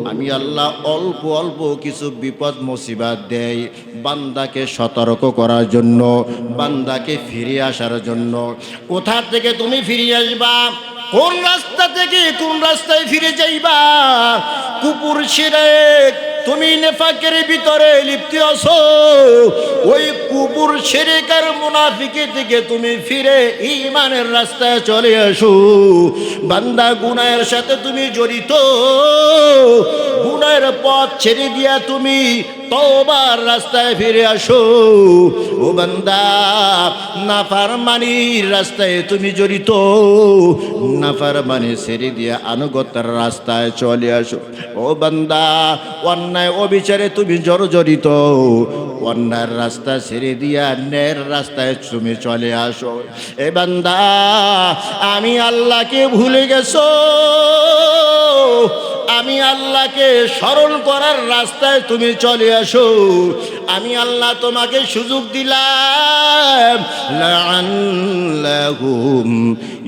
আমি আল্লাহ অল্প অল্প কিছু বিপদ মুসিবত দেই বান্দাকে সতর্ক করার জন্য, বান্দাকে ফিরে আসার জন্য। কোথা থেকে তুমি ফিরে আসবা? কোন রাস্তা থেকে কোন রাস্তায় ফিরে যাইবা? কুপুর শিরক, তুমি নেফাকের ভিতরে লিপ্ত আছো, ওই কুপুর শিরক আর মুনাফিকি থেকে তুমি ফিরে ঈমানের রাস্তায় চলে আসো। বান্দা গুনাহের সাথে তুমি জড়িত, গুনাহের পথ ছেড়ে দিয়া তুমি তওবার রাস্তায় ফিরে আসো। ও বান্দা, নাফরমানির রাস্তায় তুমি জড়িত, নাফরমানি ছেড়ে দিয়া আনুগত্যের রাস্তায় চলে আসো। ও বান্দা, অন্যায় অবিচারে তুমি জড়িত, অন্যায়ের রাস্তা ছেড়ে দিয়া ন্যায়ের রাস্তায় তুমি চলে আসো। এ বান্দা, আমি আল্লাহকে ভুলে গেছো, আমি আল্লাহকে স্মরণ করার রাস্তায় তুমি চলে আসো। আমি আল্লাহ তোমাকে সুযোগ দিলাম, লাআল্লাহুম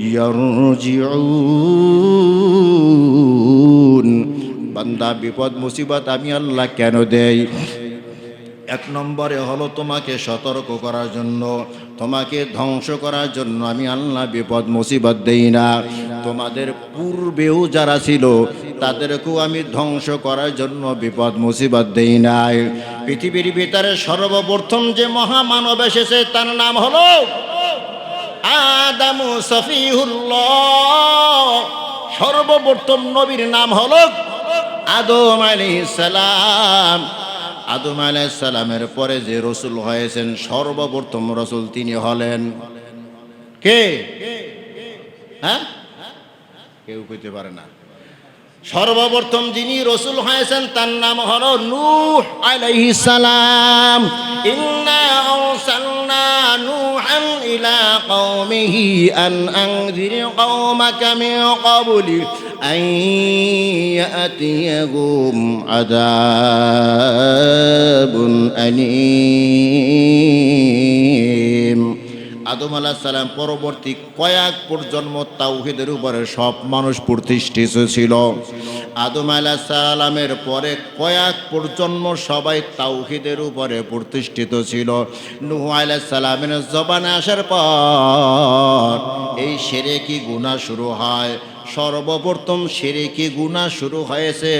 ইয়ারজিউন। বান্দা, বিপদ মুসিবত আমি আল্লাহ কেন দেই? এক নম্বরে হলো তোমাকে সতর্ক করার জন্য, তোমাকে ধ্বংস করার জন্য আমি আল্লাহ বিপদ মুসিবত দেই না। তোমাদের পূর্বেও যারা ছিল তাদেরকেও আমি ধ্বংস করার জন্য বিপদ মুসিবত দেই নাই। পৃথিবীর ভিতরে সর্বপ্রথম যে মহামানব এসেছে তার নাম হলো আদম সফিউল্লাহ। সর্বপ্রথম নবীর নাম হলো আদম আলাইহিস সালাম। আদম আলাইহিস সালামের পরে যে রসুল হয়েছেন, সর্বপ্রথম রসুল তিনি হলেন কে? হ্যাঁ, কেউ কইতে পারে না। সর্বপ্রথম যিনি রসুল হয়েছেন তার নাম হলো নূহ আলাইহিস সালাম। ইন্না আরসালনা নূহান ইলা কওমিহি আন আনজির কওমাকা মিন ক্বাবলি আন ইয়াতিয়াহুম আযাবুন আলীম। আদম আলাইহিস সালাম পরবর্তী কয়েক প্রজন্ম তাওহীদের উপরে সব মানুষ প্রতিষ্ঠিত ছিল। আদম আলাইহিস সালামের পরে কয়েক প্রজন্ম সবাই তাওহীদের উপরে প্রতিষ্ঠিত ছিল। নূহ আলাইহিস সালামের জবানে আসার পর এই শিরকি গুনাহ শুরু হয়। সর্বপ্রথম শিরকি গুনাহ শুরু হয়েছে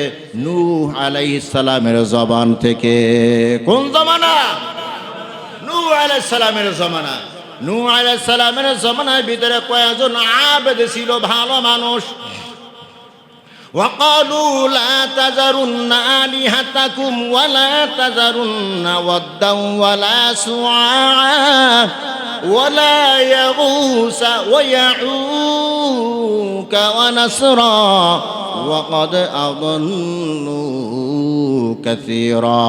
নূহ আলাইহিস সালামের জবান থেকে। কোন জমানা? নূহ আলাইহিস সালামের জমানা। নূহ আলাইহিস সালামের জমানার ভিতরে কয়েকজন আবেদ ছিল, ভালো মানুষ। وقالوا لا تذرن آلهتكم ولا تذرن ودا ولا سواعا ولا يغوث ويعوق ونسرا وقد أضلوا كثيرا।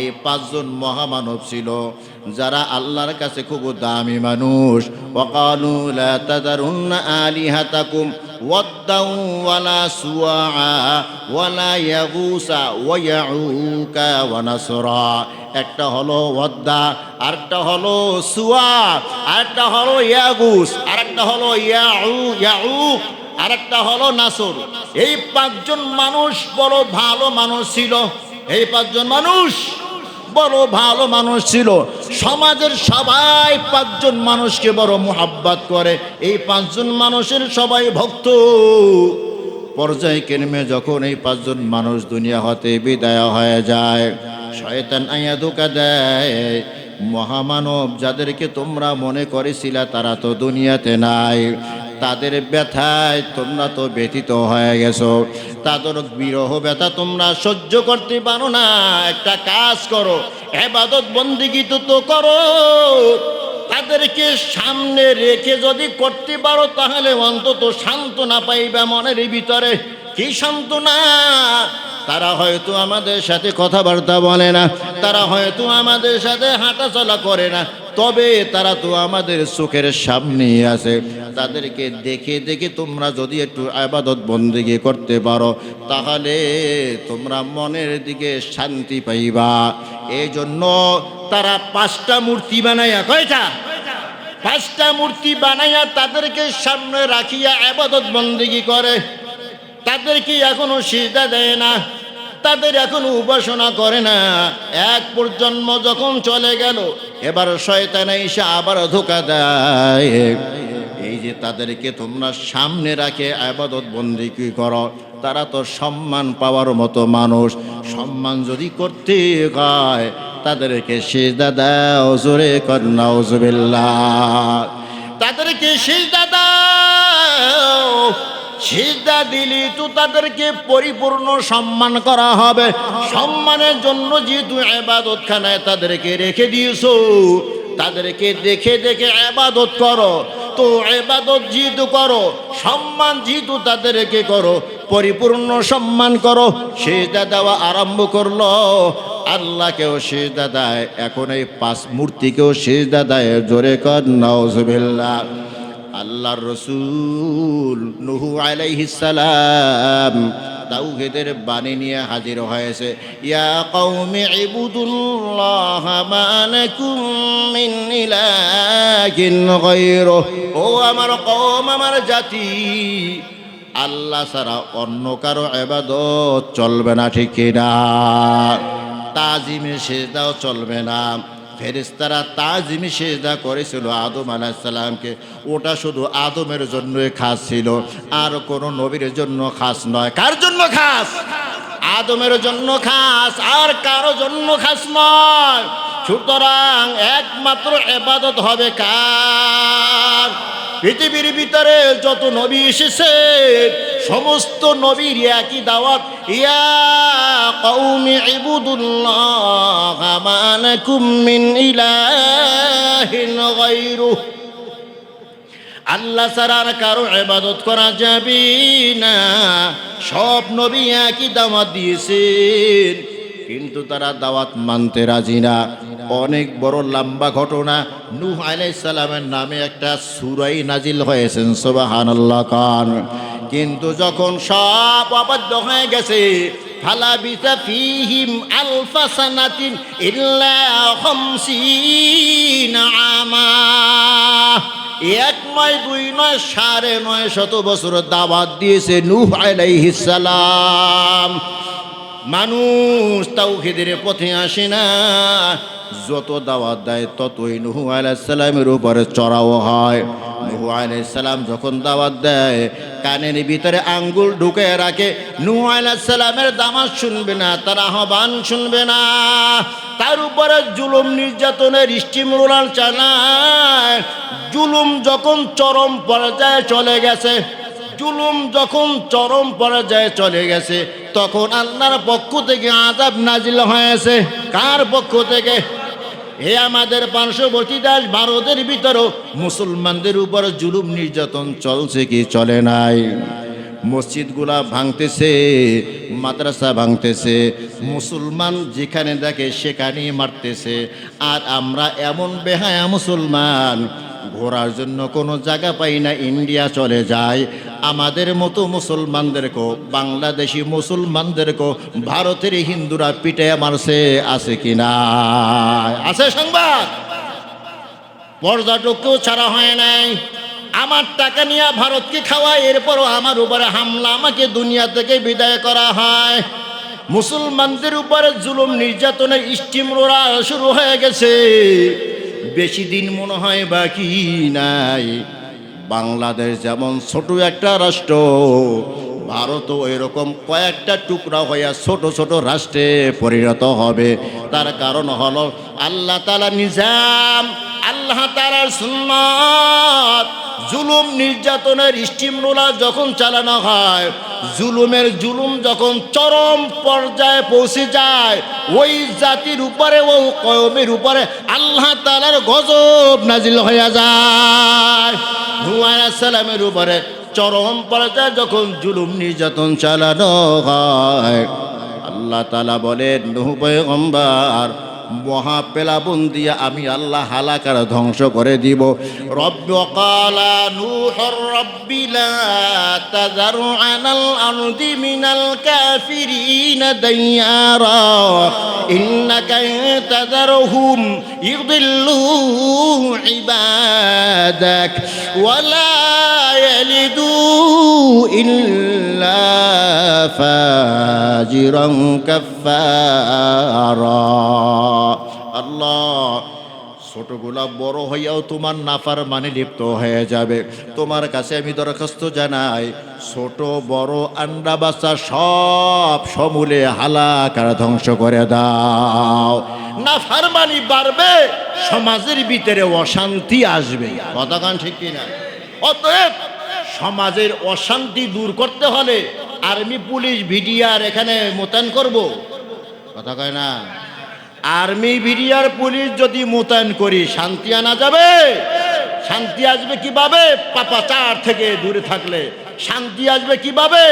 এই পাঁচজন মহামানব ছিল যারা আল্লাহর কাছে খুব দামি মানুষ। ওয়াকালু লা তাযারুন্না আলিহাতাকুম ওয়াদ্দাউ ওয়ালা সুওয়া ওয়ালা ইয়াগুসা ওয়া ইয়াউকা ওয়া নাসরা। একটা হলো ওয়াদ্দা, আরেকটা হলো সুওয়া, আরেকটা হলো ইয়াগুস, আরেকটা হলো ইয়াউক, আরেকটা হলো নাসর। এই পাঁচজন মানুষ বড় ভালো মানুষ ছিল। এই পাঁচজন মানুষ বড় ভালো মানুষ ছিল। সমাজের সবাই পাঁচজন মানুষকে বড় মুহাব্বত করে। এই পাঁচজন মানুষের সবাই ভক্ত। পর্যায়ক্রমে যখন এই পাঁচজন মানুষ দুনিয়া হতে বিদায় হয়ে যায়, শয়তান আইয়া ধোঁকা দেয়। মহামানব যাদেরকে তোমরা মনে করেছিলা তারা তো দুনিয়াতে নাই, তাদের ব্যথায় তোমরা তো ব্যথিত হয়ে গেছো, তাদের বিরহ ব্যথা তোমরা সহ্য করতে পারো না। একটা কাজ করো, ইবাদত বন্দেগী তো করো। তাদেরকে সামনে রেখে যদি করতে পারো তাহলে অন্তত সান্ত্বনা পাইবা মনের ভিতরে। কি সান্ত্বনা? তারা হয়তো আমাদের সাথে কথাবার্তা বলে না, তারা হয়তো আমাদের সাথে হাঁটাচলা করে না, তবে তারা তো আমাদের চোখের সামনেই আছে। তাদেরকে দেখে দেখে তোমরা যদি একটু ইবাদত বন্দেগী করতে পারো তাহলে তোমরা মনের দিকে শান্তি পাইবা। এই জন্য তারা 5টা মূর্তি বানাইয়া, কয়টা? 5টা মূর্তি বানাইয়া তাদেরকে সামনে রাখিয়া ইবাদত বন্দেগী করে। তাদেরকে এখনো সিজদা দেয় না, তাদের এখনো উপাসনা করে না। এক প্রজন্ম যখন চলে গেল, এবার শয়তান এসে আবার ধোঁকা দেয়। এই যে তাদেরকে তোমরা সামনে রাখে ইবাদত বন্দেগী করো, তারা তো সম্মান পাওয়ার মতো মানুষ। সম্মান যদি করতে হয় তাদেরকে সিজদা দাও, জোরে কর নাউজুবিল্লাহ। তাদেরকে সিজদা দাও, সিজদা দিলি তো তাদেরকে পরিপূর্ণ সম্মান করা হবে। সম্মানের জন্য যেহেতু ইবাদতখানায় তাদেরকে রেখে দিয়েছো, তাদেরকে দেখে দেখে ইবাদত করো। তো ইবাদত যেহেতু করো, সম্মান যেহেতু তাদেরকে করো, পরিপূর্ণ সম্মান করো। সিজদা দেওয়া আরম্ভ করলো, আল্লাহকেও সিজদা দেয়, এখন এই 5 মূর্তিকেও সিজদা দেয়, জোরে কর নাউজুবিল্লাহ। আল্লাহর রাসূল নূহ আলাইহিস সালাম তাওহীদের বাণী নিয়ে হাজির হয়েছে। ইয়া কওমি ইবুদুল্লাহ মা লাকুম মিন ইলাহিন গায়রুহু, ও আমার কওম, আমার জাতি, আল্লাহ ছাড়া অন্য কারো ইবাদত চলবে না, ঠিক কিনা? তাজিমে সিজদাও চলবে না। ফেরেশতারা তাজিমে সিজদা করেছিল আদম আলাইহিস সালামকে, ওটা শুধু আদমের জন্যই খাস ছিল, আর কোনো নবীর জন্য খাস নয়। কার জন্য খাস? আদমের জন্য খাস, আর কারো জন্য খাস নয়। সুতরাং একমাত্র ইবাদত হবে কার? পৃথিবীর ভিতরে যত নবী এসেছে সমস্ত নবীর একই দাওয়াত, ইয়া কওমি ইবুদুল্লাহ মা লাকুম মিন ইলাহিন গায়রুহু, আল্লাহ ছাড়া আর কারো ইবাদত করা যাবে না। সব নবী একই দাওয়াত দিয়েছেন, কিন্তু তারা দাওয়াত মানতে রাজি না। অনেক বড় লম্বা ঘটনা। নূহ আলাইহিস সালামের নামে একটা সূরা নাজিল হয়েছে, সুবহানাল্লাহ কান। কিন্তু যখন সব অবাধ্য হয়ে গেছে, ফালাবিসা ফীহিম আলফা সানাতিন ইল্লা 50 আমা, 1 নয় 2 নয় 950 বছর দাওয়াত দিয়েছে নূহ আলাইহিস সালাম। মানুষ তাওহীদের পথে আসে না। যত দাওয়াত দেয় ততই নূহ আলাইহিস সালামের উপরে চড়াও হয়। নূহ আলাইহিস সালাম যখন দাওয়াত দেয়, কানের ভিতরে আঙ্গুল ঢুকে রাখে। নূহ আলাইহিস সালামের দাওয়াত শুনবে না, তার আহ্বান শুনবে না। তার উপরে জুলুম নির্যাতনের স্টিম রোলার চালায়। জুলুম যখন চরম পর্যায়ে চলে গেছে, জুলুম যখন চরম পর্যায়ে চলে গেছে, তখন আল্লাহর পক্ষ থেকে আযাব নাজিল হয়েছে। কার পক্ষ থেকে? হে আমাদের পার্শ্ববর্তী দেশ ভারতের ভিতরেও মুসলমানদের উপর জুলুম নির্যাতন চলছে কি চলে নাই? মসজিদগুলা ভাঙতেছে, মাদ্রাসা ভাঙতেছে, মুসলমান যেখানে দেখে সেখানেই মারতেছে। আর আমরা এমন বেহায়া মুসলমান, ঘোরার জন্য কোনো জায়গা পাই না, ইন্ডিয়া চলে যায়। আমাদের মতো মুসলমানদেরকেও, বাংলাদেশি মুসলমানদেরকেও ভারতের হিন্দুরা পিটে মারছে, আছে কি না? আছে সংবাদ। পর্যটককেও ছাড়া হয় নাই। আমার টাকা নিয়ে ভারতকে খাওয়ায়, এরপরও আমার উপরে হামলা, আমাকে দুনিয়া থেকে বিদায় করা হয়। মুসলমানদের উপরে জুলুম নির্যাতনের স্টিম রোলার শুরু হয়ে গেছে। বেশি দিন মনে হয় বাকি নাই। বাংলাদেশ যেমন ছোট একটা রাষ্ট্র, ভারতও এরকম কয়েকটা টুকরা হইয়া ছোট ছোট রাষ্ট্রে পরিণত হবে। তার কারণ হলো আল্লাহ তাআলা নিজাম, আল্লাহ তাআলার সুন্নাত। জুলুম নির্যাতনের স্টিম রোলার যখন চালানো হয়, জুলুম যখন চরম পর্যায়ে পৌঁছে যায়, ওই জাতির উপরে, ওই কওমের উপরে আল্লাহ তাআলার গজব নাজিল হয়ে যায়। নূহ আলাইহিস সালামের উপরে চরম পর্যায়ে যখন জুলুম নির্যাতন চালানো হয়, আল্লাহ তাআলা বলেন, নূহ পয়গম্বর, মহাপ্লাবন দিয়া আমি আল্লাহ হালাকার ধ্বংস করে দিব। রব্বি ক্বালা নূহুর রব্বি লা তাযারু আলাল আরদি মিনাল কাফিরিনা দাইয়ারা ইন্নাকা তাযারুহুম ইউদিল্লু ইবাদাক ওয়ালা ইয়ালিদু ইল্লা ফাজিরান কাফফারা। আল্লাহ, ছোটগুলা বড় হইয়াও তোমার নাফরমানি লিপ্ত হয়ে যাবে। তোমার কাছে আমি দরখাস্ত জানাই, ছোট বড় আন্ডা বাচ্চা সব সমূলে হালাক আর ধ্বংস করে দাও। নাফরমানি বাড়বে, সমাজের ভিতরে অশান্তি আসবে। কথাকান ঠিক কিনা? অতএব সমাজের অশান্তি দূর করতে হলে আর্মি পুলিশ ভিডিআর এখানে মোতায়েন করব? কথা কয় না? আর্মি ভিডিআর পুলিশ যদি মোতায়েন করি শান্তি আনা যাবে? শান্তি আসবে কিভাবে? পাপাচার থেকে দূরে থাকলে। শান্তি আসবে কিভাবে?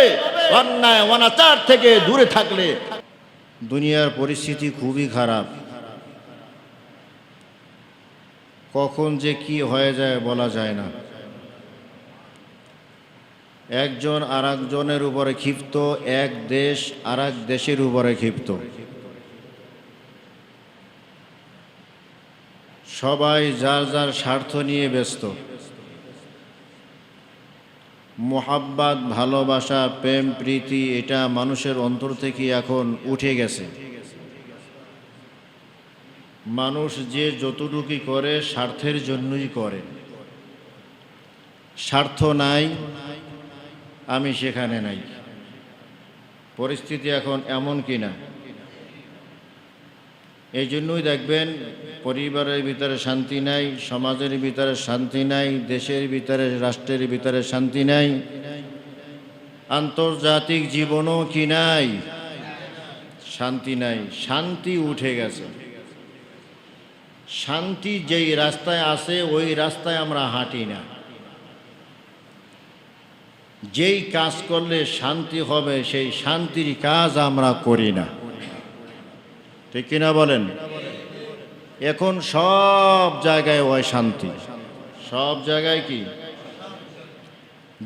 অন্যায় অনাচার থেকে দূরে থাকলে। দুনিয়ার পরিস্থিতি খুবই খারাপ, কখন যে কি হয়ে যায় বলা যায় না। একজন আর একজনের উপরে ক্ষিপ্ত, এক দেশ আর এক দেশের উপরে ক্ষিপ্ত। সবাই যার যার স্বার্থ নিয়ে ব্যস্ত। মোহাব্বত, ভালোবাসা, প্রেম, প্রীতি এটা মানুষের অন্তর থেকে এখন উঠে গেছে। মানুষ যে যতটুকুই করে স্বার্থের জন্যই করে। স্বার্থ নাই, আমি সেখানে নাই। পরিস্থিতি এখন এমন কিনা। এই জন্যই দেখবেন পরিবারের ভিতরে শান্তি নাই, সমাজের ভিতরে শান্তি নাই, দেশের ভিতরে রাষ্ট্রের ভিতরে শান্তি নাই, আন্তর্জাতিক জীবনও কি নাই, শান্তি নাই। শান্তি উঠে গেছে। শান্তি যেই রাস্তায় আছে ওই রাস্তায় আমরা হাঁটি না। যেই কাজ করলে শান্তি হবে সেই শান্তির কাজ আমরা করি না। ঠিক কিনা বলেন? এখন সব জায়গায় অশান্তি, সব জায়গায় কি?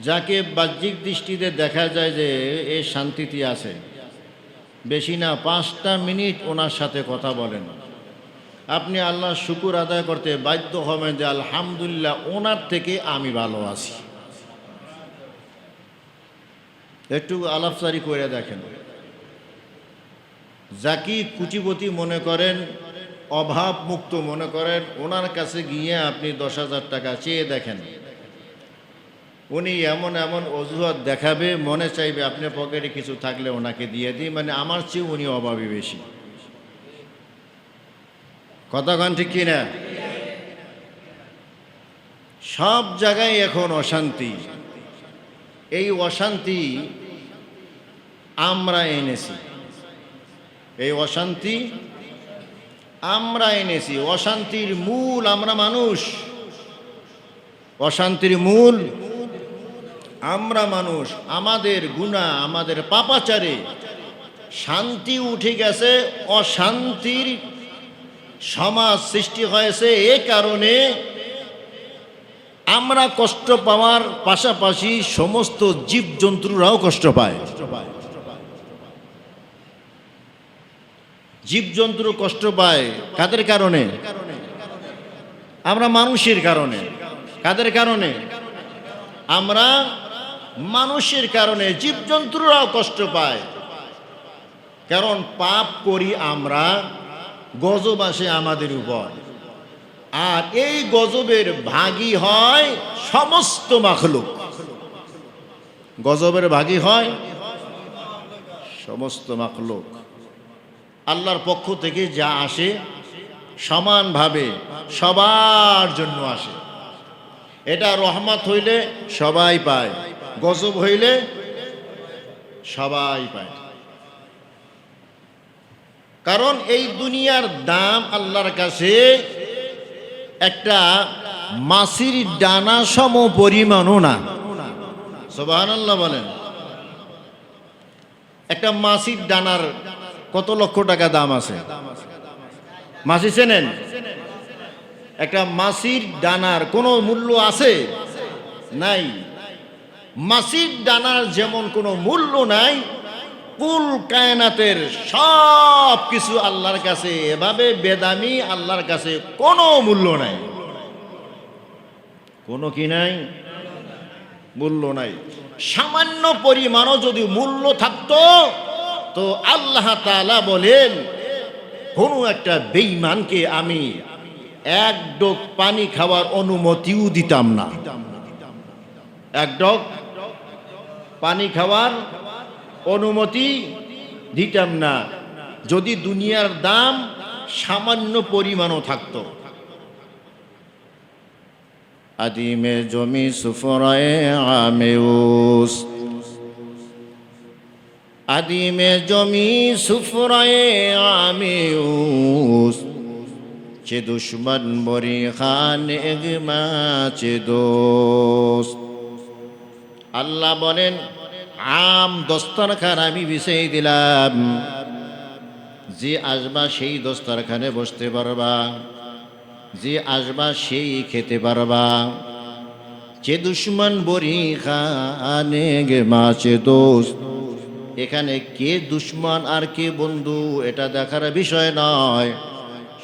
যাকে বাহ্যিক দৃষ্টিতে দেখা যায় যে এ শান্তিতে আছে, বেশি না 5টা মিনিট ওনার সাথে কথা বলেন, আপনি আল্লাহর শুকুর আদায় করতে বাধ্য হবেন যে আলহামদুলিল্লাহ ওনার থেকে আমি ভালো আছি। একটু আলাপচারি করে দেখেন। যাকে কুচিপতি মনে করেন, অভাব মুক্ত মনে করেন, ওনার কাছে গিয়ে আপনি 10,000 টাকা চেয়ে দেখেন, উনি এমন এমন অজুহাত দেখাবে, মনে চাইবে আপনি পকেটে কিছু থাকলে ওনাকে দিয়ে দিই, মানে আমার চেয়ে উনি অভাবী বেশি। কথাখান ঠিক কিনা? সব জায়গায় এখন অশান্তি। এই অশান্তি আমরা এনেছি, এই অশান্তি আমরা এনেছি। অশান্তির মূল আমরা মানুষ, অশান্তির মূল আমরা মানুষ। আমাদের গুনাহ, আমাদের পাপাচারে শান্তি উঠে গেছে, অশান্তির সমাজ সৃষ্টি হয়েছে। এ কারণে আমরা কষ্ট পাওয়ার পাশাপাশি সমস্ত জীবজন্তুরাও কষ্ট পায়। জীবজন্তু কষ্ট পায় কাদের কারণে? আমরা মানুষের কারণে। কাদের কারণে? আমরা মানুষের কারণে। জীবজন্তুরাও কষ্ট পায়, কারণ পাপ করি আমরা, গজব আসে আমাদের উপর। আর এই গজবের ভাগী হয় সমস্ত মাখলুক। গজবের ভাগী হয় সমস্ত মাখলুক। আল্লাহর পক্ষ থেকে যা আসে সমানভাবে সবার জন্য আসে। এটা রহমত হইলে সবাই পায়, গজব হইলে সবাই পায়। কারণ এই দুনিয়ার দাম আল্লাহর কাছে একটা মাছির ডানা সম পরিমাণও না। সুবহানাল্লাহ বলেন। একটা মাছির ডানার কত লক্ষ টাকা দাম আছে? মাছি চেনেন? একটা মাছির ডানার কোনো মূল্য আছে? নাই। মাছির ডানার যেমন কোনো মূল্য নাই, কুল কায়নাতের সব কিছু আল্লাহর কাছে এভাবে বেদামি, আল্লাহর কাছে কোনো মূল্য নাই, কোনো কি নাই, মূল্য নাই। সামান্য পরিমাণও যদি মূল্য থাকতো তো আল্লাহ তাআলা বলেন কোনো একটা বেঈমানকে আমি এক ডোক পানি খাওয়ার অনুমতিও দিতাম না, এক ডোক পানি খাওয়ার অনুমতি দিতাম না, যদি দুনিয়ার দাম সামান্য পরিমাণও থাকতো। আদিমে জমি সুফরায়ে আমেউস, আদিমে জমি সুফরায়ে আমেউস, চে দুশ্মন বরি খান এগমা চে দোস্ত। আল্লাহ বলেন আম দস্তরখান আমি বিছিয়ে দিলাম, যে আসবা সেই দস্তরখানে বসতে পারবা, যে আসবা সেই খেতে পারবা। চে দুশ্মন বরি খানে গে মাছে দোস্ত, এখানে কে দুশ্মন আর কে বন্ধু এটা দেখার বিষয় নয়,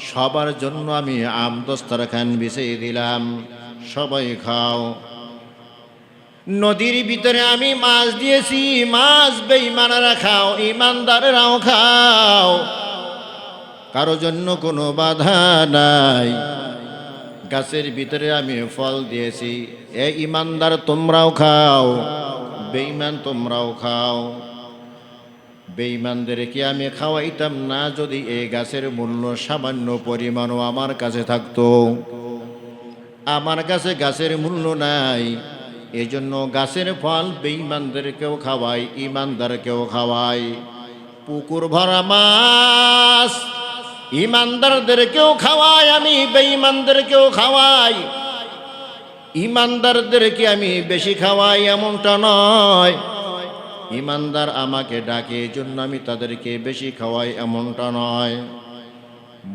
সবার জন্য আমি আম দস্তরখান বিছিয়ে দিলাম, সবাই খাও। নদীর ভিতরে আমি মাছ দিয়েছি, মাছ বেঈমানরা খাও, ইমানদারেরাও খাও, কারো জন্য কোনো বাধা নাই। গাছের ভিতরে আমি ফল দিয়েছি, এ ইমানদার তোমরাও খাও, বেঈমান তোমরাও খাও। বেঈমানদেরকে আমি খাওয়াইতাম না যদি এই গাছের মূল্য সামান্য পরিমাণও আমার কাছে থাকতো। আমার কাছে গাছের মূল্য নাই, এজন্য গাছের ফল বেঈমানদেরকেও খাওয়াই, ইমানদারকেও খাওয়াই। পুকুর ভরা মাছ ইমানদারদেরকেও খাওয়াই, আমি বেঈমানদেরকেও খাওয়াই। ইমানদারদেরকে আমি বেশি খাওয়াই এমনটা নয়, ইমানদার আমাকে ডাকে এজন্য আমি তাদেরকে বেশি খাওয়াই এমনটা নয়,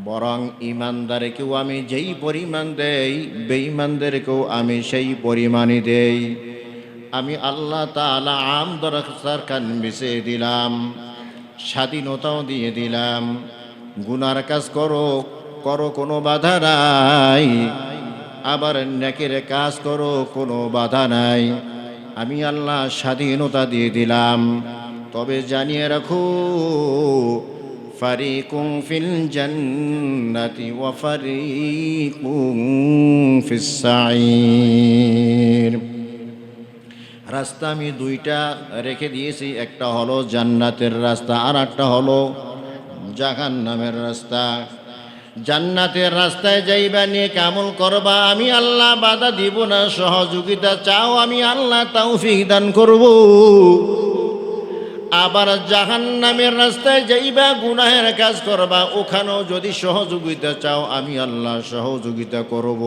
বরং ইমানদারকেও আমি যেই পরিমাণ দেই বেঈমানদেরকেও আমি সেই পরিমাণই দেই। আমি আল্লাহ তাআলা আম দস্তরখান বিছিয়ে দিলাম, স্বাধীনতাও দিয়ে দিলাম। গুনার কাজ করো, করো কোনো বাধা নাই, আবার নেকের কাজ করো কোনো বাধা নাই, আমি আল্লাহ স্বাধীনতা দিয়ে দিলাম। তবে জানিয়ে রাখো ফারিকুম ফিল জান্নাতি ওয়া ফারিকুম ফিস সাঈর। রাস্তা আমি দুইটা রেখে দিয়েছি, একটা হলো জান্নাতের রাস্তা আর একটা হলো জাহান্নামের রাস্তা। জান্নাতের রাস্তায় যাইবা, নেক আমল করবা, আমি আল্লাহ বাধা দিব না, সহযোগিতা চাও আমি আল্লাহ তৌফিক দান করব। আবার জাহান্নামের রাস্তায় যাইবা, গুনাহের কাজ করবা, ওখানেও যদি সহযোগিতা চাও আমি আল্লাহ সহযোগিতা করব।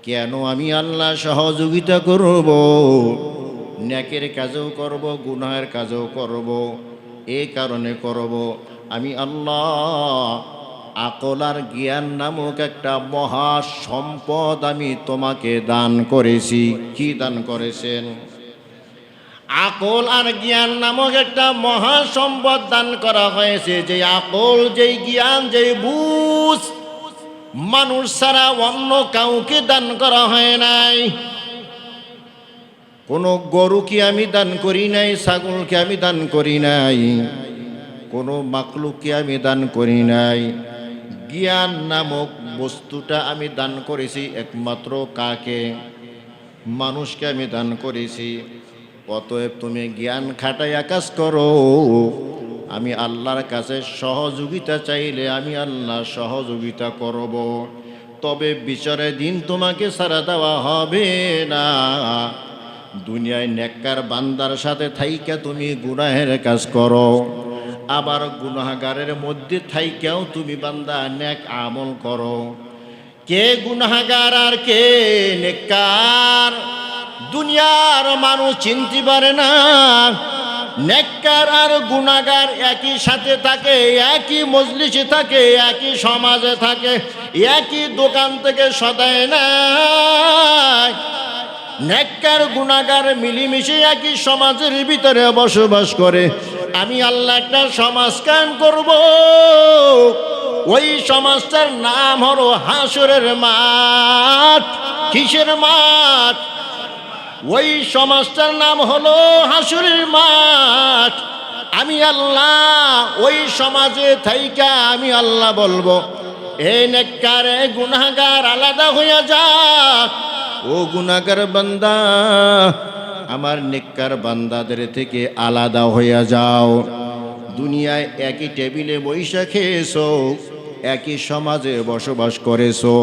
কেন আমি আল্লাহ সহযোগিতা করব? নেকের কাজও করব, গুনাহের কাজও করব, এই কারণে করব আমি আল্লাহ আকল আর জ্ঞান নামক একটা মহা সম্পদ আমি তোমাকে দান করেছি। কি দান করেছেন? আকল আর জ্ঞান নামক একটা মহা সম্পদ দান করা হয়েছে। যে আকল, যেই জ্ঞান, যেই বুঝ মানুষ ছাড়া অন্য কাউকে দান করা হয় নাই। কোনো গরুকে আমি দান করি নাই, ছাগলকে আমি দান করি নাই, কোনো মাকলুককে আমি দান করি নাই। জ্ঞান নামক বস্তুটা আমি দান করেছি একমাত্র কাকে? মানুষকে আমি দান করেছি। অতএব তুমি জ্ঞান খাটাইয়া কাজ করো, আমি আল্লাহর কাছে সহযোগিতা চাইলে আমি আল্লাহ সহযোগিতা করব। তবে বিচারের দিন তোমাকে ছাড়া দেওয়া হবে না। দুনিয়ায় নেককার বান্দার সাথে থাইকা তুমি গুনাহের কাজ করো, আবার গুনাহগারের মধ্যে থাইকাও তুমি বান্দা নেক আমল করো। কে গুনাহগার আর কে নেককার দুনিয়ার মানুষ চিনতে পারে না। নেককার আর গুনাহগার একই সাথে থাকে, একই মজলিসে থাকে, একই সমাজে থাকে, একই দোকান থেকে সদায় না। নেককার গুনাহগার মিলিমিশে একই সমাজের ভিতরে বসবাস করে, আমি আল্লাহ একটা সমাজ কায়েম করব, ওই সমাজটার নাম হলো হাসরের মাঠ। কিসের মাঠ? ওই সমাজটার নাম হলো হাসরের মাঠ। আমি আল্লাহ ওই সমাজে থাইকা আমি আল্লাহ বলবো, এই নেককার এ গুনাহগার আলাদা হইয়া যা। ও গুনাহগার বান্দা, আমার নেককার বান্দাদের থেকে আলাদা হইয়া যাও। দুনিয়ায় একই টেবিলে বৈশা খেয়েছো, একই সমাজে বসবাস করেছো,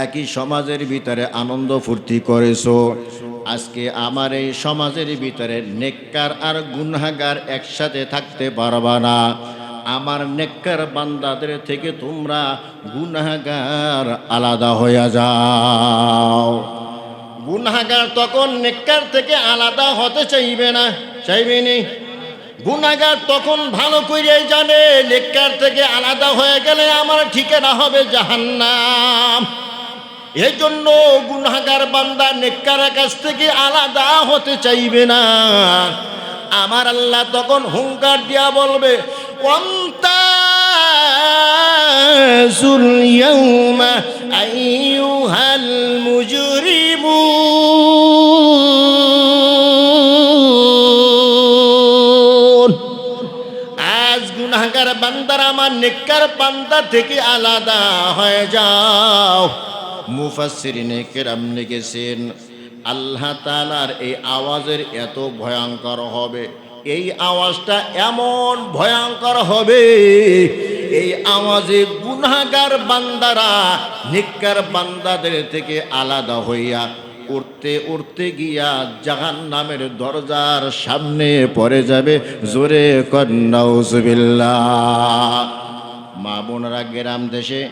একই সমাজের ভিতরে আনন্দ ফুর্তি করেছো। আজকে আমার এই সমাজের ভিতরে নেককার আর গুনাহগার একসাথে থাকতে পারবা না। আমার নেককার বান্দাদের থেকে তোমরা গুনাহগার আলাদা হয়ে যাও। গুনাহগার তখন নেককার থেকে আলাদা হতে চাইবে না, চাইবে নি। গুনাহগার তখন ভালো করেই জানে নেককার থেকে আলাদা হয়ে গেলে আমার ঠিকানা হবে জাহান্নাম। এই জন্য গুনাহগার বান্দা নেককার কাছ থেকে আলাদা হতে চাইবে না। আমার আল্লাহ তখন হুঙ্কার দিয়া বলবে, ওয়ামতাজুল ইয়াউমা আইয়ুহাল মুজরিমুন। আজ গুনাহগার বান্দারা আমার নেককার বান্দা থেকে আলাদা হয়ে যাও। মুফাসসিরিনে কেরাম লিখেছেন, আল্লাহ তাআলার এই আওয়াজের এত ভয়ঙ্কর হবে, এই আওয়াজটা এমন ভয়ঙ্কর হবে, এই আওয়াজে গুনাহগার বান্দারা নেককার বান্দাদের থেকে আলাদা হইয়া উঠতে উঠতে গিয়া জাহান্নামের দরজার সামনে পড়ে যাবে। জোরে নাউজুবিল্লাহ। মা বোনেরা গ্রাম দেশে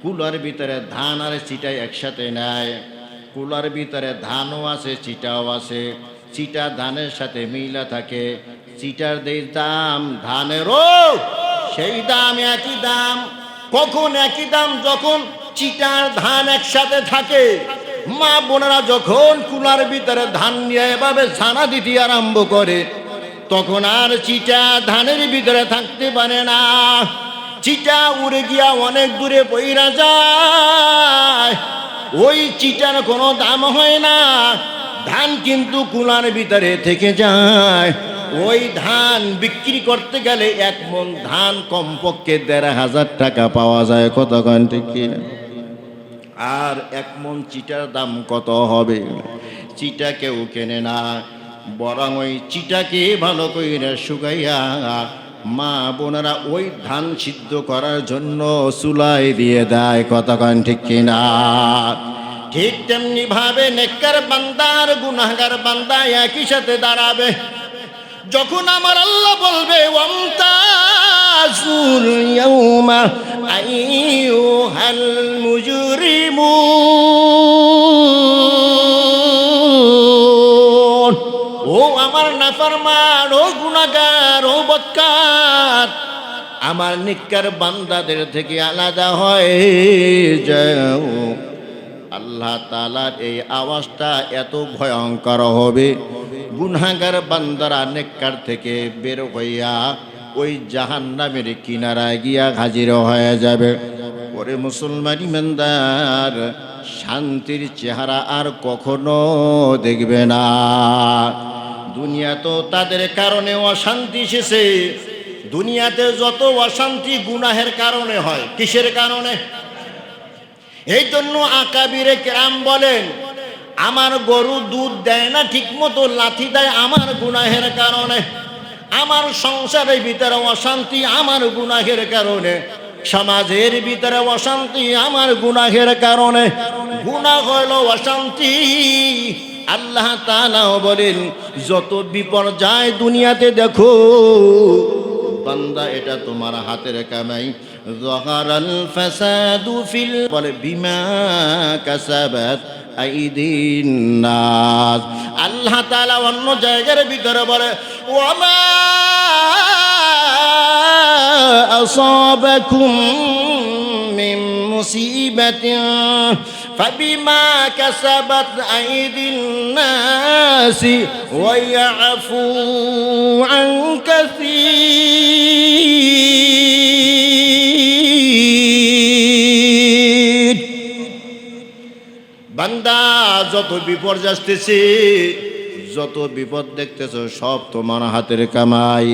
কুলার ভিতরে ধান আর চিটা একসাথে নেয়। কুলার ভিতরে ধানও আছে, চিটাও আছে। চিটা ধানের সাথে মিলা থাকে। চিটার দেই দাম, ধানেরও সেই দাম, একই দাম। কখন একই দাম? যখন চিটার ধান একসাথে থাকে। মা বোনেরা যখন কুলার ভিতরে ধান নিয়ে এভাবে ছানা দিতে আরম্ভ করে, তখন আর চিটা ধানের ভিতরে থাকতে পারে না। চিটা উড়ে গিয়া অনেক দূরে পইরা যায়। ওই চিটার কোনো দাম হয় না, ধান কিন্তু কুলার ভিতরে থেকে যায়। ওই ধান বিক্রি করতে গেলে 1 মণ ধান কমপক্ষে 1,500 টাকা পাওয়া যায়। কত ঠিক কিনা? আর 1 মণ চিটার দাম কত হবে? চিটা কেউ কেনে না, বরং ওই চিটাকে ভালো করে শুকাইয়া মা বোনেরা ওই ধান সিদ্ধ করার জন্য চুলায় দিয়ে দেয়। কতক্ষণ ঠিক কিনা? ঠিক তেমনি ভাবে নেককার বান্দার গুনাহগার বান্দা একই সাথে দাঁড়াবে। যখন আমার আল্লাহ বলবে, ওয়ামতাজুল ইয়াউমা আইয়ুহাল মুজরিমুন, ও আমার নাফরমান, ও গুনাহগার, ও বদকার, আমার নেককার বান্দাদের থেকে আলাদা হয়ে যাও। আল্লাহ তাআলার এই আওয়াজটা এত ভয়ঙ্কর হবে, গুনাহগার বান্দারা নেককার থেকে বের হইয়া ওই জাহান্নামের কিনারায় গিয়া হাজির হয়ে যাবে। ওরে মুসলমান ইমানদার, শান্তির চেহারা আর কখনো দেখবে না। দুনিয়া তো তাদের কারণে অশান্তি এসেছে। দুনিয়াতে যত অশান্তি গুনাহের কারণে হয়। কিসের কারণে? এই জন্য আকাবিরে কেরাম বলেন, আমার গরু দুধ দেয় না ঠিক মতো, লাথি দেয় আমার গুনাহের কারণে। আমার সংসারের ভিতরে অশান্তি আমার গুনাহের কারণে। সমাজের ভিতরে অশান্তি আমার গুনাহের কারণে। গুনাহ হইল অশান্তি। আল্লাহ তাআলাও বলেন, যত বিপর্যয় দুনিয়াতে দেখো বান্দা, এটা তোমার হাতের কামাই। যাহারাল ফাসাদু ফিল, বলে বিমা কাসাবাত আইদিন নাস। আল্লাহ তাআলা অন্য জায়গার ভিতরে বলে, ওয়ামা আসাবাকুম মিন মুসিবাতিন فبما كسبت أيدي الناس ويعفو عن كثير বান্দা যত বিপদ আসতেছে যত বিপদ দেখতেছো সব তোমার হাতের কামাই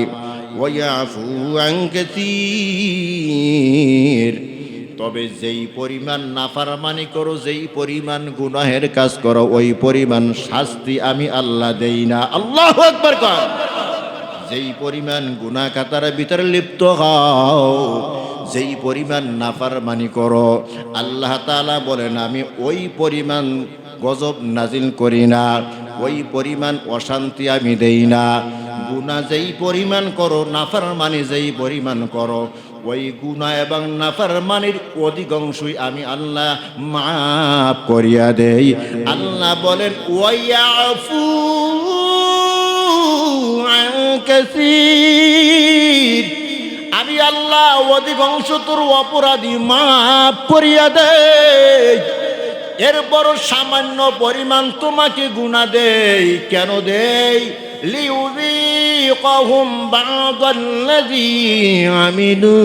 ওয়ায়াফু আন কাসীর তবে যেই পরিমাণ নাফরমানি করো যেই পরিমাণ গুনাহের কাজ করো ওই পরিমাণ শাস্তি আমি আল্লাহ দেই না আল্লাহু আকবার কর যেই পরিমাণ গুনাহ কাতার ভিতরে লিপ্ত হও যেই পরিমাণ নাফরমানি করো আল্লাহ তাআলা বলেন আমি ওই পরিমাণ গজব নাজিল করি না ওই পরিমাণ অশান্তি আমি দেই না গুনাহ যেই পরিমাণ করো নাফরমানি যেই পরিমাণ করো ওই গুনাহ এবং নাফরমানির অধিকাংশই আমি আল্লাহ মাফ করিয়া দেই আল্লাহ বলেন ওয়ায়াফু আন কাসীর আমি আল্লাহ অধিকাংশ তোর অপরাধী মাফ করিয়া দেই এরপর সামান্য পরিমাণ তোমাকে গুনাহ দেই কেন দেই লিউযীকাহুম বা'দাল্লাযী আমিলু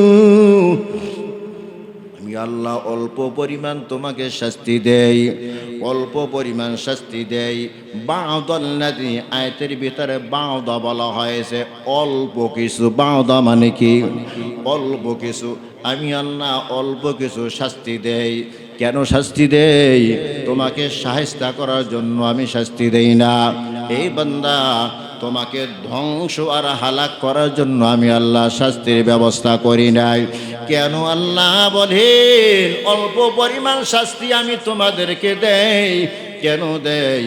আমি আল্লাহ অল্প পরিমাণ তোমাকে শাস্তি দেই অল্প পরিমাণ শাস্তি দেই বা'দাল্লাযী আয়াতের ভিতরে বা'দা বলা হয়েছে অল্প কিছু বা'দা মানে কি অল্প কিছু আমি আল্লাহ অল্প কিছু শাস্তি দেই কেন শাস্তি দেই তোমাকে শায়েস্তা করার জন্য আমি শাস্তি দেই না এই বান্দা তোমাকে ধ্বংস আর হালাক করার জন্য আমি আল্লাহ শাস্তির ব্যবস্থা করি নাই কেন আল্লাহ বলেন অল্প পরিমাণ শাস্তি আমি তোমাদেরকে দেই কেন দেই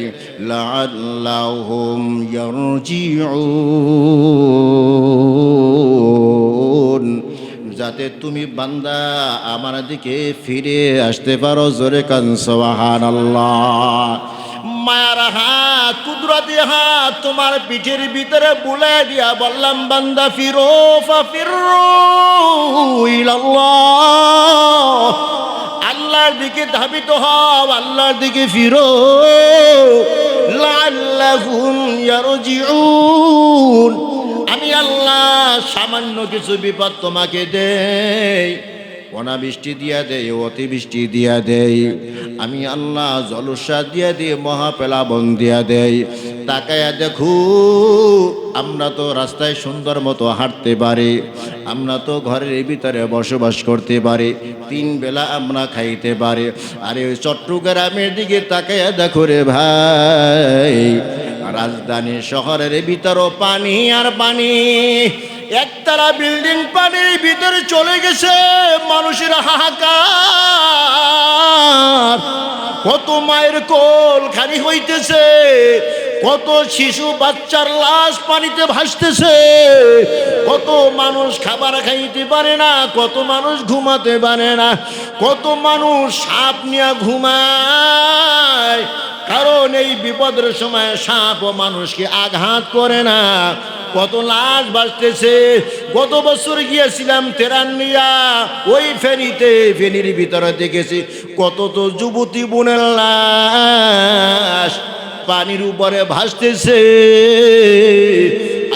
লাআল্লাহুম ইয়ারজিউন যাতে তুমি বান্দা আমার দিকে ফিরে আসতে পারো জোরে কান সুবহানাল্লাহ মায়ার হাত কুদরতি হাত তোমার পিঠের ভিতরে বুলে দিয়া বললাম বান্দা ফিরো ফাফিরু ইলাল্লাহ আল্লাহর দিকে ধাবিত হও আল্লাহর দিকে ফিরো লাআল্লাহুম ইয়ারজিউন আমি আল্লাহ সামান্য কিছু বিপদ তোমাকে দেই অনাবৃষ্টি দিয়া দেই অতিবৃষ্টি দিয়া দেই আমি আল্লাহ জলসা দিয়া দিয়ে মহাপ্লাবন দিয়া দেই তাকায়া দেখো আমরা তো রাস্তায় সুন্দর মতো হাঁটতে পারি আমরা তো ঘরের ভিতরে বসবাস করতে পারি তিন বেলা আমরা খাইতে পারি আরে ওই চট্টগ্রামের দিকে তাকায়া দেখো রে ভাই রাজধানী শহরের ভিতরও পানি আর পানি একতারা বিল্ডিং পানির ভিতরে চলে গেছে মানুষের হাহাকার কত মায়ের কোল খালি হইতেছে কত শিশু বাচ্চার লাশ পানিতে ভাসতেছে কত মানুষ খাবার খাইতে পারে না কত মানুষ ঘুমাতে পারে না কত মানুষ সাপ নিয়ে ঘুমায় কারণ এই বিপদের সময় সাপ ও মানুষকে আঘাত করে না কত লাশ ভাসতেছে গত বছর গিয়েছিলাম তেরান্নিয়া ওই ফেনীর ভিতরে দেখেছি কত তো যুবতী বোনের লাশ পানির উপরে ভাসতেছে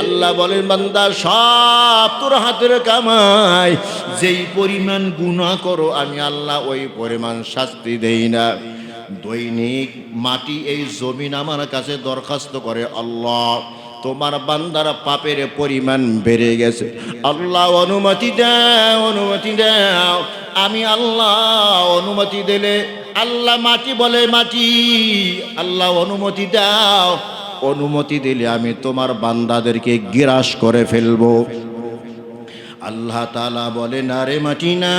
আল্লাহ বলেন বান্দা সব তোর হাতের কামাই যেই পরিমাণ গুনাহ করো আমি আল্লাহ ওই পরিমাণ শাস্তি দেই না দৈনিক মাটি এই জমিন আমার কাছে দরখাস্ত করে আল্লাহ তোমার বান্দার পাপের পরিমাণ বেড়ে গেছে আল্লাহ অনুমতি দাও আমি আল্লাহ অনুমতি দিলে আল্লাহ মাটি বলে মাটি আল্লাহ অনুমতি দাও অনুমতি দিলে আমি তোমার বান্দাদেরকে গ্রাস করে ফেলবো আল্লাহ তাআলা বলে না রে মাটি না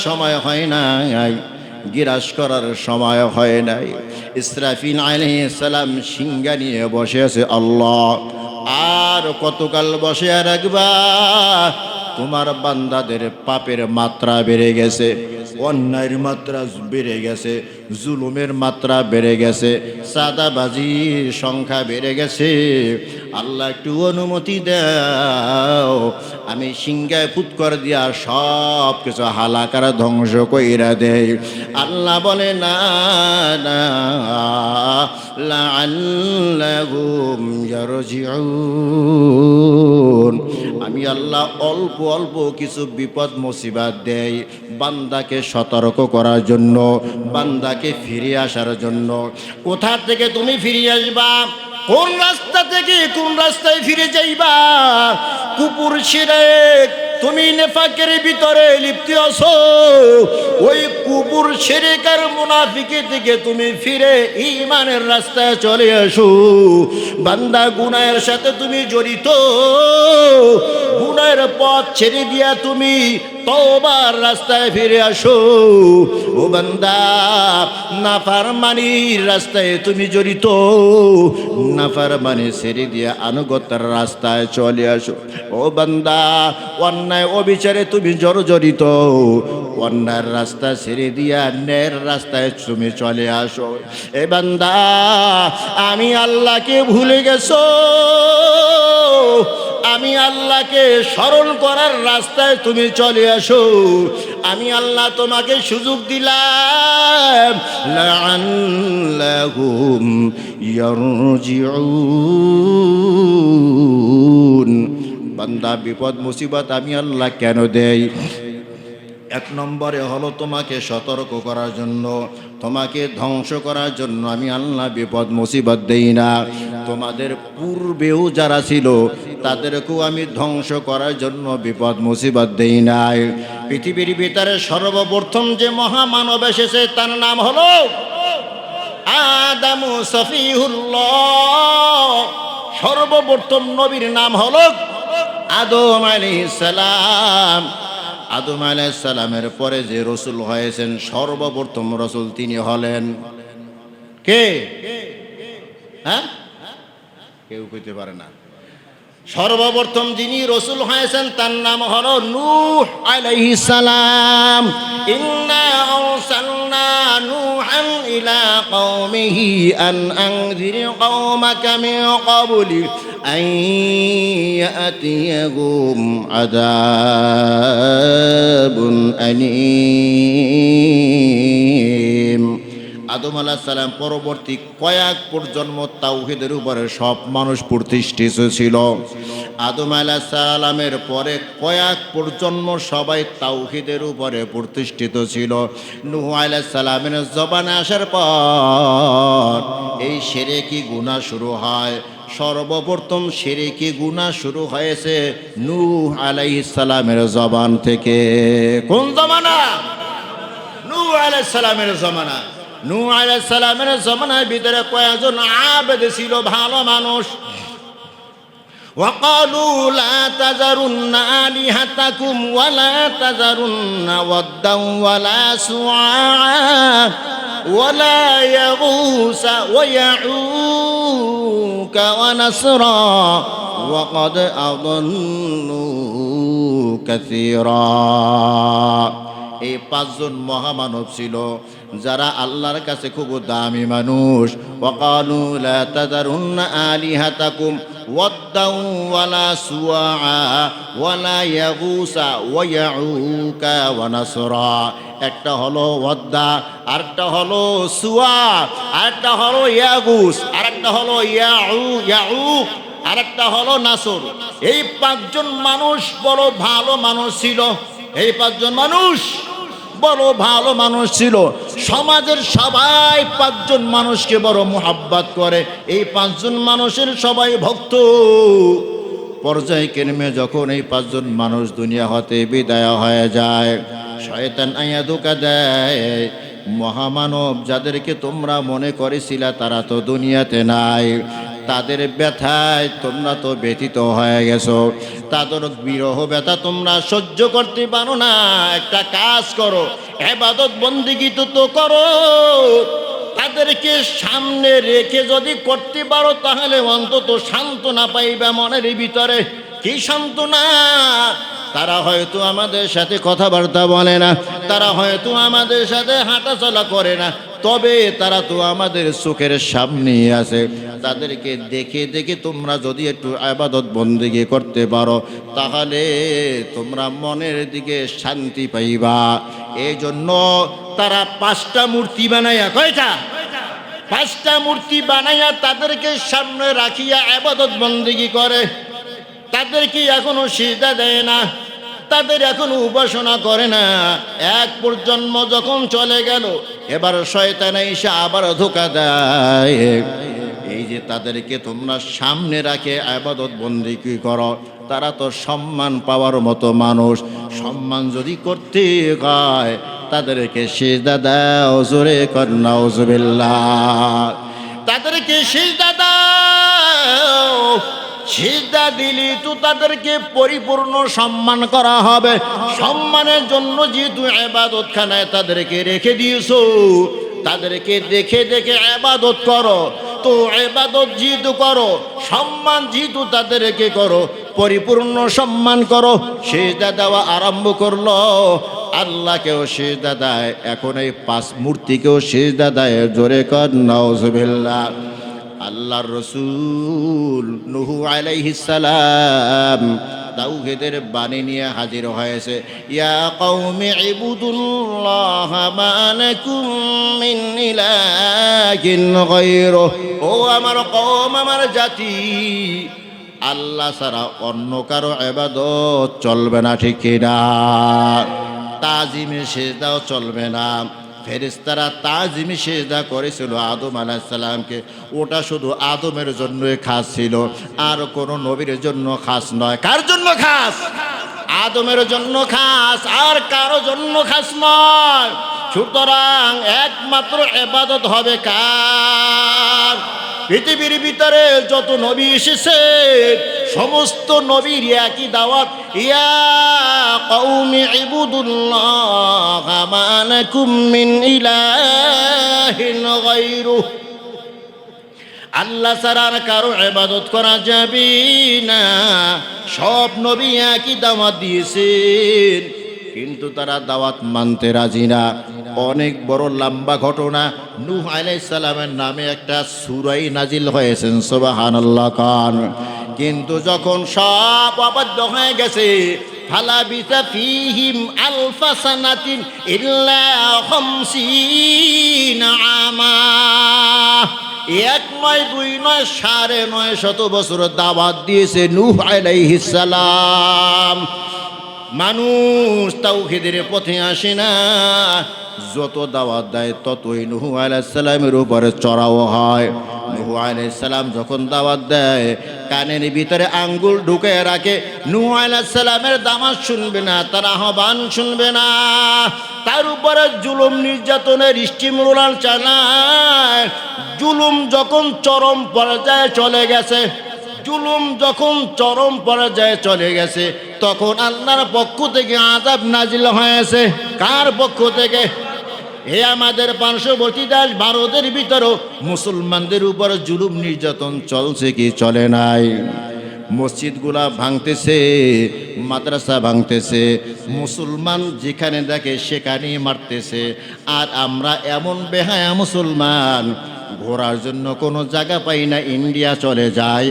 সময় হয় নাই গ্রাস করার সময় হয় নাই ইসরাফিল আলাইহিস সালাম সিংহা নিয়ে বসে আছে আল্লাহ আর কতকাল বসে রাখবা তোমার বান্দাদের পাপের মাত্রা বেড়ে গেছে অন্যায়ের মাত্রা বেড়ে গেছে, জুলুমের মাত্রা বেড়ে গেছে, সাদাবাজির সংখ্যা বেড়ে গেছে। আল্লাহ একটু অনুমতি দাও, আমি সিংহায় ফুৎকর দিয়া সব কিছু হালাকার ধ্বংস কইরা দেই। আল্লাহ বলে না না, লাআল্লাহুম ইয়ারজিউন। আমি আল্লাহ অল্প অল্প কিছু বিপদ মুসিবত দেই বান্দাকে সতর্ক করার জন্য, বান্দাকে ফিরে আসার জন্য। কোথা থেকে তুমি ফিরে আসবা? কোন রাস্তা থেকে কোন রাস্তায় ফিরে যাইবা? কুপুর শিরক, তুমি নেফাকের ভিতরে লিপ্ত আছো, ওই কুপুর শিরক আর মুনাফিকি থেকে তুমি ফিরে ঈমানের রাস্তায় চলে আসো। বান্দা গুনাহের সাথে তুমি জড়িত, গুনাহের পথ ছেড়ে দিয়া তুমি তওবার রাস্তায় ফিরে আসো। ও বান্দা, নাফরমানির রাস্তায় তুমি জড়িত, নাফরমানি ছেড়ে দিয়া আনুগত্যের রাস্তায় চলে আসো। ও বান্দা, অন্যায় অবিচারে তুমি জড়িত, অন্যায়ের রাস্তা ছেড়ে দিয়া ন্যায়ের রাস্তায় তুমি চলে আসো। এ বান্দা, আমি আল্লাহকে ভুলে গেছো, আমি আল্লাহকে স্মরণ করার রাস্তায় তুমি চলে আসো। আমি আল্লাহ তোমাকে সুযোগ দিলাম, লাআল্লাহুম ইয়ারজিউন। বান্দা, বিপদ মুসিবত আমি আল্লাহ কেন দেই? এক নম্বরে হলো তোমাকে সতর্ক করার জন্য, তোমাকে ধ্বংস করার জন্য আমি আল্লাহ বিপদ মুসিবত দেই না। তোমাদের পূর্বেও যারা ছিল তাদেরকেও আমি ধ্বংস করার জন্য বিপদ মুসিবত দেই নাই। পৃথিবীর ভিতরে সর্বপ্রথম যে মহামানব এসেছে তার নাম হলো আদম সফিউল্লাহ। সর্বপ্রথম নবীর নাম হলো আদম আলাইহিস সালাম। আদম আলাইহিস সালামের পরে যে রসুল হয়েছেন, সর্বপ্রথম রসুল তিনি হলেন কে? হ্যাঁ, কেউ কইতে পারে না। সর্বপ্রথম যিনি রসুল হয়েছেন তার নাম হলো নূহ আলাইহিস সালাম। ইন্না আরসালনা নূহান ইলা কওমিহি আন আনজির কওমাকা মিন ক্বাবলি আন ইয়াতিয়াহুম আযাবুন আলীম। আদম আলাইহিস সালাম পরবর্তী কয়েক প্রজন্ম তাওহীদের উপরে সব মানুষ প্রতিষ্ঠিত ছিল। আদম আলাইহিস সালামের পরে কয়েক প্রজন্ম সবাই তাওহীদের উপরে প্রতিষ্ঠিত ছিল। নূহ আলাইহিস সালামের জবানে আসার পর এই শিরকি গুনাহ শুরু হয়। সর্বপ্রথম শিরকি গুনাহ শুরু হয়েছে নূহ আলাইহিস সালামের জবান থেকে। কোন জমানা? নূহ আলাইহিস সালামের জমানা। নূহ আলাইহিস সালামের জমানার ভিতরে কয়েকজন আবেদ ছিল, ভালো মানুষ। وقالوا لا تذرن آلهتكم ولا تذرن ودا ولا سواعا ولا يغوث ويعوق ونسرا وقد أضلوا كثيرا। এই পাঁচজন মহামানব ছিল যারা আল্লাহর কাছে খুব দামি মানুষ। ওয়াকালু লা তাযারুন্না আলিহাতাকুম ওয়াদ্দাউ ওয়ালা সুওয়া ওয়ালা ইয়াগুসা ওয়া ইয়াউকা ওয়া নাসরা। একটা হলো ওয়াদ্দা, আরেকটা হলো সুওয়া, আরেকটা হলো ইয়াগুস, আরেকটা হলো ইয়াউক, আরেকটা হলো নাসর। এই পাঁচজন মানুষ বড় ভালো মানুষ ছিল। এই পাঁচজন মানুষ বড় ভালো মানুষ ছিল। সমাজের সবাই পাঁচজন মানুষকে বড় মুহাব্বত করে। এই পাঁচজন মানুষের সবাই ভক্ত। পর্যায়ক্রমে যখন এই পাঁচজন মানুষ দুনিয়া হতে বিদায় হয়ে যায়, শয়তান আইয়া ধোঁকা দেয়। মহামানব যাদেরকে তোমরা মনে করেছিলা তারা তো দুনিয়াতে নাই, তাদের ব্যথায় তোমরা তো ব্যথিত হয়ে গেছো, তাদের বিরহ ব্যথা তোমরা সহ্য করতে পারো না। একটা কাজ করো, ইবাদত বন্দেগী তো করো। তাদেরকে সামনে রেখে যদি করতে পারো তাহলে অন্তত সান্ত্বনা পাইবে মনের ভিতরে। কি সান্ত্বনা? তারা হয়তো আমাদের সাথে কথাবার্তা বলে না, তারা হয়তো আমাদের সাথে হাঁটাচলা করে না, তবে তারা তো আমাদের চোখের সামনেই আছে। তাদেরকে দেখে দেখে তোমরা যদি একটু ইবাদত বন্দেগী করতে পারো, তাহলে তোমরা মনের দিকে শান্তি পাইবা। এই জন্য তারা 5টা মূর্তি বানাইয়া, কয়টা? 5টা মূর্তি বানাইয়া তাদেরকে সামনে রাখিয়া ইবাদত বন্দেগী করে। তাদেরকে এখনো সিজদা দেয় না, তাদের এখনো উপাসনা করে না। এক প্রজন্ম যখন চলে গেল, এবার শয়তান এসে আবার ধোঁকা দেয়। এই যে তাদেরকে তোমরা সামনে রাখে ইবাদত বন্দেগী করো, তারা তো সম্মান পাওয়ার মতো মানুষ। সম্মান যদি করতে হয়, তাদেরকে সিজদা দাও, জোরে কর নাউজুবিল্লাহ। তাদেরকে সিজদা দাও। সিজদা দিলি তো তাদেরকে পরিপূর্ণ সম্মান করা হবে। সম্মানের জন্য যেহেতু ইবাদতখানায় তাদেরকে রেখে দিয়েছো, তাদেরকে দেখে দেখে ইবাদত করো। তো ইবাদত যেহেতু করো, সম্মান যেহেতু তাদেরকে করো, পরিপূর্ণ সম্মান করো। সিজদা দেওয়া আরম্ভ করলো, আল্লাহকেও সিজদা দেয়, এখন এই 5 মূর্তিকেও সিজদা দেয়, জোরে কর নাউজুবিল্লাহ। আল্লাহর রাসূল নূহ আলাইহিস সালাম তাওহীদের বাণী নিয়ে হাজির হয়েছে। ইয়া কওমি ইবুদুল্লাহ মা লাকুম মিন ইলাহিন গায়রুহ। ও আমার কওম, আমার জাতি, আল্লাহ ছাড়া অন্য কারো ইবাদত চলবে না, ঠিক না? তাজিমে সিজদাও চলবে না। ফেরেশতারা তাজিমে সিজদা করেছিল আদম আলাইহিস সালামকে, ওটা শুধু আদমের জন্যই খাস ছিল, আর কোনো নবীর জন্য খাস নয়। কার জন্য খাস? আদমের জন্য খাস, আর কারো জন্য খাস নয়। সুতরাং একমাত্র ইবাদত হবে কার? পৃথিবীর ভিতরে যত নবী এসেছে, সমস্ত নবীর একই দাওয়াত, ইয়া কওমি ইবুদুল্লাহ মা লাকুম মিন ইলাহিন গায়রুহ। আল্লাহ ছাড়া আর কারো ইবাদত করা যাবে না। সব নবী একই দাওয়াত দিয়েছেন, কিন্তু তারা দাওয়াত মানতে রাজি না। অনেক বড় লম্বা ঘটনা। নূহ আলাইহিস সালামের নামে একটা সূরা নাজিল হয়েছে, সুবহানাল্লাহ কান। কিন্তু যখন সব অবাধ্য হয়ে গেছে, ফালাবিসা ফীহিম আলফা সানাতিন ইল্লা 50 আমা। 1 নয় 2 নয় 950 বছর দাওয়াত দিয়েছে নূহ আলাইহিস সালাম। মানুষ তাওহীদের পথে আসে না। যত দাওয়াত দেয় ততই নূহ আলাইহিস সালামের উপরে চড়াও হয়। নূহ আলাইহিস সালাম যখন দাওয়াত দেয়, কানের ভিতরে আঙ্গুল ঢুকে রাখে। নূহ আলাইহিস সালামের দাওয়াত শুনবে না, তার আহ্বান শুনবে না। তার উপরে জুলুম নির্যাতনের স্টিম রোলার চালায়। জুলুম যখন চরম পর্যায়ে চলে গেছে, জুলুম যখন চরম পর্যায়ে চলে গেছে, তখন আল্লাহর পক্ষ থেকে আযাব নাজিল হয়েছে। কার পক্ষ থেকে? হে আমাদের পার্শ্ববর্তী দেশ ভারতের ভিতরেও মুসলমানদের উপর জুলুম নির্যাতন চলছে কি চলে নাই? মসজিদগুলা ভাঙতেছে, মাদ্রাসা ভাঙতেছে, মুসলমান যেখানে দেখে সেখানেই মারতেছে। আর আমরা এমন বেহায়া মুসলমান, ঘোরার জন্য কোনো জায়গা পাই না, ইন্ডিয়া চলে যায়।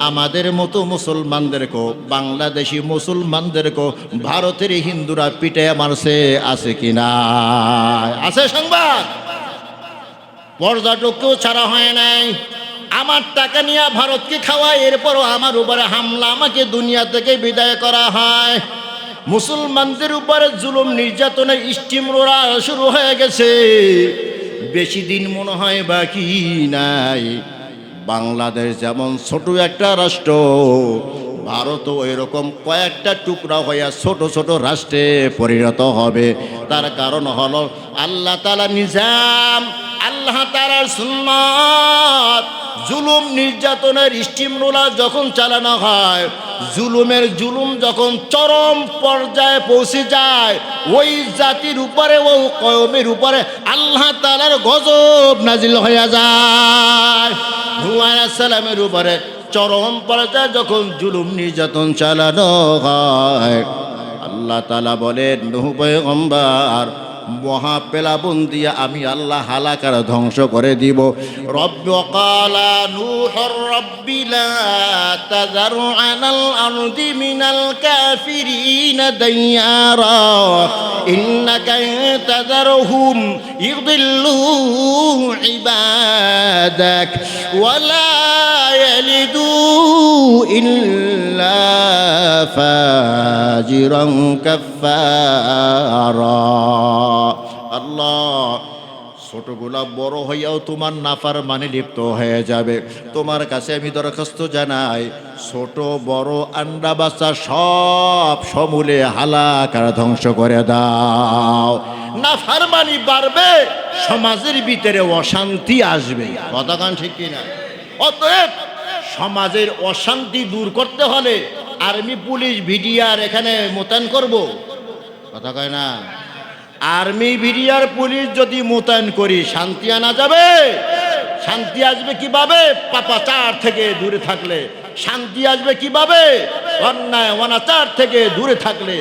আমাদের মতো মুসলমানদেরকেও, বাংলাদেশি মুসলমানদেরকেও ভারতের হিন্দুরা পিটে মারছে, আছে কি না? আছে সংবাদ। পর্যটককেও ছাড়া হয় নাই। আমার টাকা নিয়ে ভারতকে খাওয়ায়, এরপরও আমার উপরে হামলা, আমাকে দুনিয়া থেকে বিদায় করা হয়। মুসলমানদের উপরে জুলুম নির্যাতনের স্টিম রোলার শুরু হয়ে গেছে। বেশি দিন মনে হয় বাকি নাই। বাংলাদেশ যেমন ছোট একটা রাষ্ট্র, ভারতও এরকম কয়েকটা টুকরা হইয়া ছোট ছোট রাষ্ট্রে পরিণত হবে। তার কারণ হলো আল্লাহ তাআলা নিজাম, আল্লাহ তাআলার সুন্নাত। জুলুম নির্যাতনের স্টিম রোলার যখন চালানো হয়, জুলুম যখন চরম পর্যায়ে পৌঁছে যায়, ওই জাতির উপরে, ওই কওমের উপরে আল্লাহ তাআলার গজব নাজিল হয়ে যায়। নূহ আলাইহিস সালামের উপরে চরম পর্যায়ে যখন জুলুম নির্যাতন চালানো হয়, আল্লাহ তাআলা বলেন নূহ পয়গম্বর মহাপ্লাবন দিয়া আমি আল্লাহ হালাকার ধ্বংস করে দিব। রব্ব ক্বালা নূহুর রব্বি লা তাযার আলাল আরদি মিনাল কাফিরিন দাইয়ারা ইন্নাকা তাযারহুম ইযিল্লু ইবাদাক ওয়ালা ইয়ালিদু ইল্লা ফাজিরান কাফফারা। আল্লাহ, ছোটগুলা বড় হইয়াও তোমার নাফরমানে লিপ্ত হয়ে যাবে। তোমার কাছে আমি দরখাস্ত জানাই, ছোট বড় আন্ডা বাচ্চা সব সমূলে হালাকার ধ্বংস করে দাও। নাফরমানি বাড়বে, সমাজের ভিতরে অশান্তি আসবে। কথাকান ঠিক কিনা? অতএব সমাজের অশান্তি দূর করতে হলে আর্মি পুলিশ ভিডিআর এখানে মোতায়েন করব। কথা কয় না? আর্মি ভিডিআর পুলিশ যদি মোতায়েন করি শান্তি আনা যাবে? শান্তি আসবে কিভাবে? পাপাচার থেকে দূরে থাকলে। শান্তি আসবে কিভাবে? অন্যায় অনাচার থেকে দূরে থাকলে।